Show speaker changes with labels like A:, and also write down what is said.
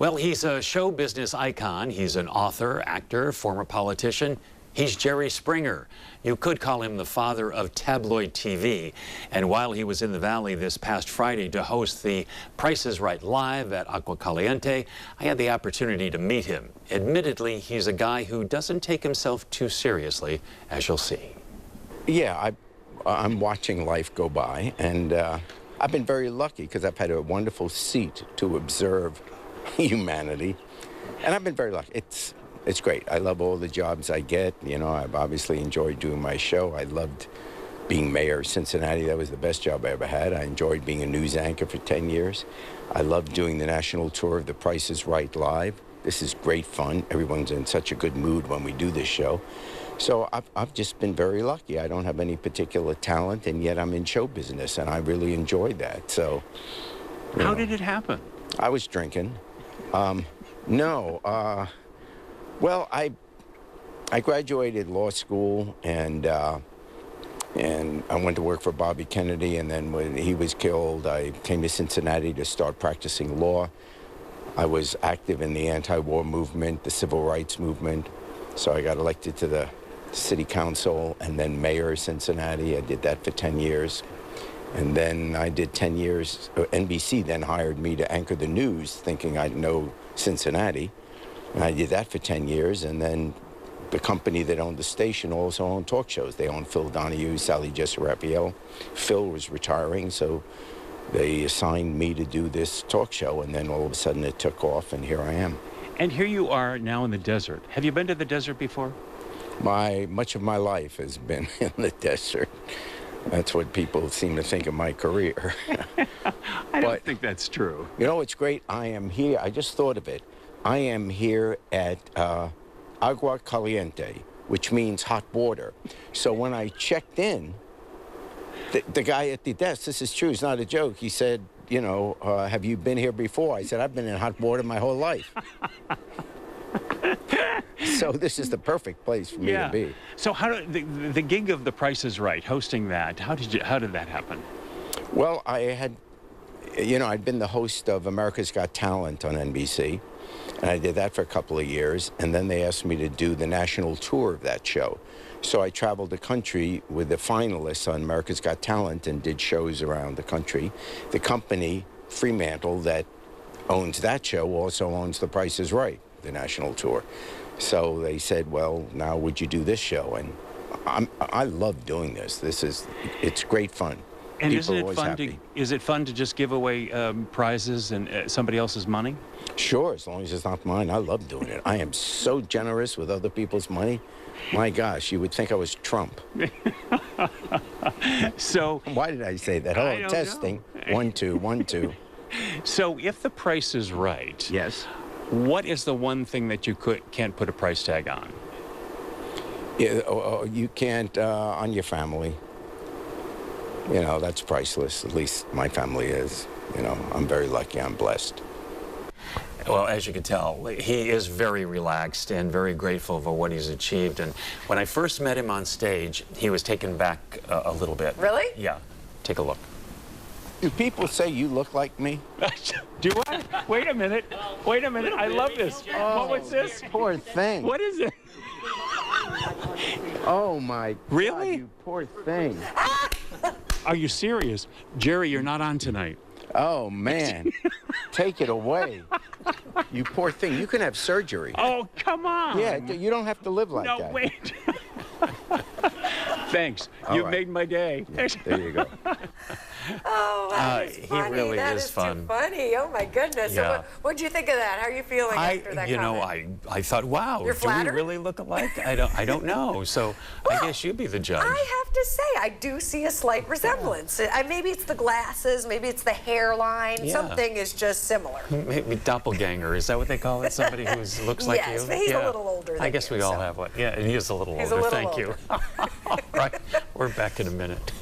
A: Well, he's a show business icon. He's an author, actor, former politician. He's Jerry Springer. You could call him the father of tabloid TV. And while he was in the Valley this past Friday to host the Price is Right Live at Agua Caliente, I had the opportunity to meet him. Admittedly, he's a guy who doesn't take himself too seriously, as you'll see.
B: Yeah, I'm watching life go by, and I've been very lucky because I've had a wonderful seat to observe humanity, and I've been very lucky. It's great. I love all the jobs I get. You know, I've obviously enjoyed doing my show. I loved being mayor of Cincinnati. That was the best job I ever had. I enjoyed being a news anchor for 10 years. I loved doing the national tour of The Price is Right Live. This is great fun. Everyone's in such a good mood when we do this show. So I've just been very lucky. I don't have any particular talent, and yet I'm in show business, and I really enjoyed that. So,
A: How did it happen?
B: I was drinking. Well, I graduated law school, and I went to work for Bobby Kennedy, and then when he was killed, I came to Cincinnati to start practicing law. I was active in the anti-war movement, the civil rights movement, so I got elected to the city council and then mayor of Cincinnati. I did that for 10 years. And then I did 10 years. NBC then hired me to anchor the news, thinking I'd know Cincinnati. And I did that for 10 years, and then the company that owned the station also owned talk shows. They owned Phil Donahue, Sally Jessy Raphael. Phil was retiring, so they assigned me to do this talk show, and then all of a sudden it took off, and here I am.
A: And here you are now in the desert. Have you been to the desert before?
B: Much of my life has been in the desert. That's what people seem to think of my career.
A: I don't think that's true.
B: You know what's great? I am here. I just thought of it. I am here at Agua Caliente, which means hot water. So when I checked in, the guy at the desk, this is true, it's not a joke, he said, you know, have you been here before? I said, I've been in hot water my whole life. So this is the perfect place for me to be.
A: So how did the gig of The Price is Right, hosting that, how did that happen?
B: Well, I had, you know, I'd been the host of America's Got Talent on NBC, and I did that for a couple of years, and then they asked me to do the national tour of that show. So I traveled the country with the finalists on America's Got Talent and did shows around the country. The company, Fremantle, that owns that show also owns The Price is Right, the national tour. So they said, well, now would you do this show? And I love doing this. It's great fun.
A: And
B: People
A: is it fun to just give away prizes and somebody else's money?
B: Sure, as long as it's not mine. I love doing it. I am so generous with other people's money. My gosh, you would think I was Trump.
A: So
B: why did I say that? Oh, testing. Know. 1, 2, 1, 2.
A: So if The Price is Right,
B: yes,
A: what is the one thing that you can't put a price tag on?
B: Yeah, you can't on your family. You know, that's priceless. At least my family is. You know, I'm very lucky. I'm blessed.
A: Well, as you can tell, he is very relaxed and very grateful for what he's achieved. And when I first met him on stage, he was taken back a little bit.
C: Really?
A: Yeah. Take a look.
B: Do people say you look like me?
A: Do I? Wait a minute. Wait a minute. I love this.
B: Oh,
A: what was this?
B: Poor thing.
A: What is it?
B: Oh, my God.
A: Really?
B: You poor thing.
A: Are you serious? Jerry, you're not on tonight.
B: Oh, man. Take it away. You poor thing. You can have surgery.
A: Oh, come on.
B: Yeah, you don't have to live like that.
A: No, wait. Thanks. You've made my day.
B: Yeah, there you go.
C: Oh, that is funny.
A: He really
C: that
A: is fun.
C: Too funny. Oh my goodness.
A: Yeah.
C: So what did you think of that? How are you feeling after that comment?
A: I thought, wow,
C: You're flattered?
A: Do we really look alike? I don't know. So well, I guess you'd be the judge.
C: I have to say, I do see a slight resemblance. Maybe it's the glasses, maybe it's the hairline.
A: Yeah.
C: Something is just similar.
A: Maybe doppelganger. Is that what they call it? Somebody who looks like you?
C: Yes, but he's a little older than
A: I guess
C: you,
A: we all
C: so.
A: have one. Yeah, and he is a little older.
C: He's a little
A: Thank
C: older.
A: you. All right, we're back in a minute.